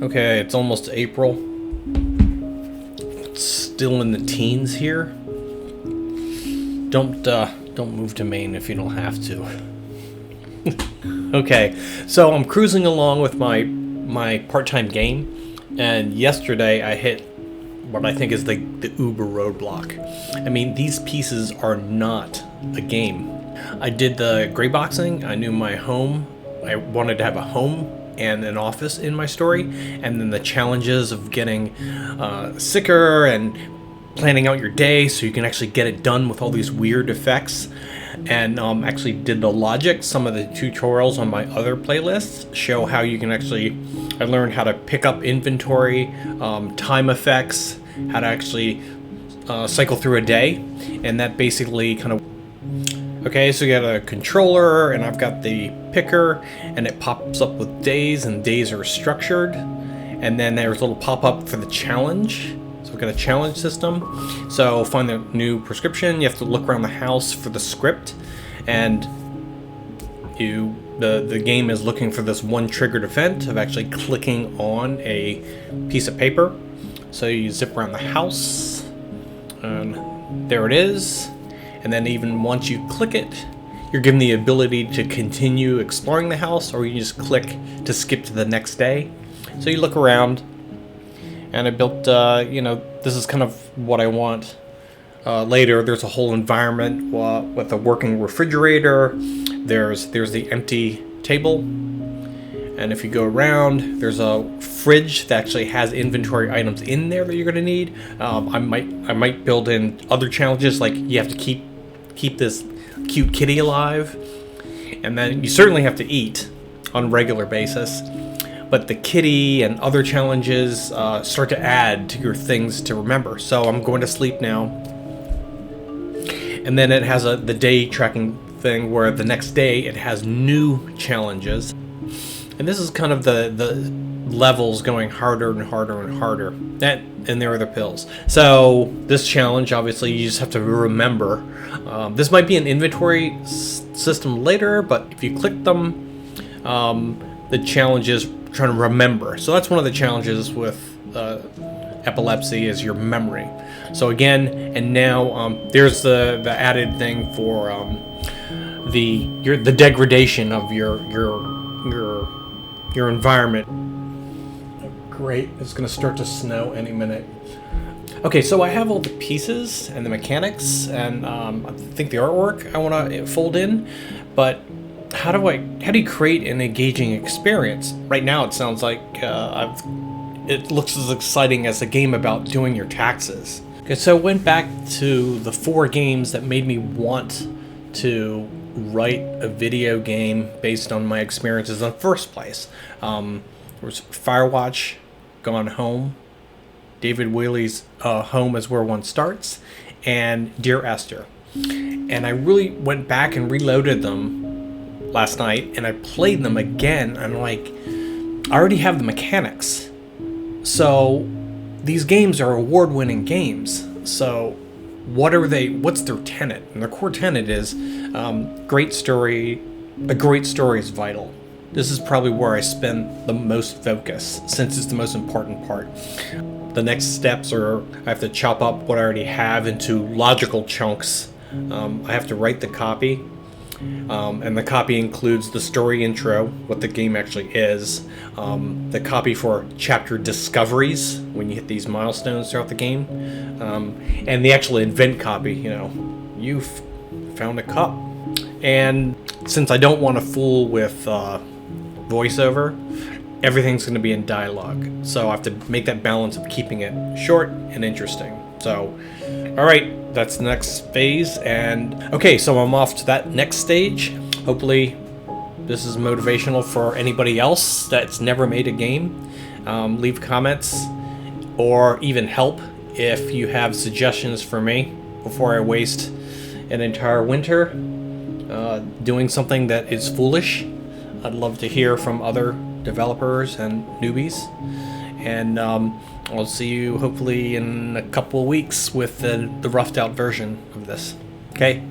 Okay, it's almost April. It's still in the teens here. Don't move to Maine if you don't have to. Okay, so I'm cruising along with my part-time game, and yesterday I hit what I think is the Uber roadblock. I mean, these pieces are not a game. I did the gray boxing. I knew my home. I wanted to have a home and an office in my story, and then the challenges of getting sicker and planning out your day so you can actually get it done with all these weird effects. And actually did the logic. Some of the tutorials on my other playlists show how you can actually, I learned how to pick up inventory, time effects, how to actually cycle through a day, and that basically kind of. Okay, so you got a controller, and I've got the picker, and it pops up with days, and days are structured. And then there's a little pop-up for the challenge. So we've got a challenge system. So find the new prescription. You have to look around the house for the script, and the game is looking for this one triggered event of actually clicking on a piece of paper. So you zip around the house, and there it is. And then even once you click it, you're given the ability to continue exploring the house, or you just click to skip to the next day. So you look around, and I built, this is kind of what I want later. There's a whole environment with a working refrigerator. There's the empty table. And if you go around, there's a fridge that actually has inventory items in there that you're going to need. I might build in other challenges, like you have to keep this cute kitty alive, and then you certainly have to eat on a regular basis. But the kitty and other challenges start to add to your things to remember. So I'm going to sleep now, and then it has the day tracking thing where the next day it has new challenges. And this is kind of the levels going harder and harder and harder. And there are the pills. So this challenge, obviously, you just have to remember. This might be an inventory system later, but if you click them, the challenge is trying to remember. So that's one of the challenges with epilepsy is your memory. So again, and now there's the added thing for the degradation of your environment. Great, it's gonna start to snow any minute. Okay, so I have all the pieces and the mechanics, and I think the artwork I want to fold in, but how do you create an engaging experience? Right now, it sounds like it looks as exciting as a game about doing your taxes. Okay, so I went back to the 4 games that made me want to write a video game based on my experiences in the first place. There was Firewatch, Gone Home, David Whaley's Home is Where One Starts, and Dear Esther. And I really went back and reloaded them last night, and I played them again. I'm like, I already have the mechanics. So these games are award-winning games. So what's their tenet? And their core tenet is great story. A great story is vital. This is probably where I spend the most focus, since it's the most important part. The next steps are I have to chop up what I already have into logical chunks. I have to write the copy, and the copy includes the story intro, what the game actually is, the copy for chapter discoveries, when you hit these milestones throughout the game, and the actual event copy, you've found a cup. And since I don't want to fool with voiceover, everything's going to be in dialogue. So I have to make that balance of keeping it short and interesting. So, all right, that's the next phase. And okay, so I'm off to that next stage. Hopefully this is motivational for anybody else that's never made a game. Leave comments or even help if you have suggestions for me before I waste an entire winter doing something that is foolish. I'd love to hear from other developers and newbies. And I'll see you hopefully in a couple of weeks with the roughed out version of this. Okay?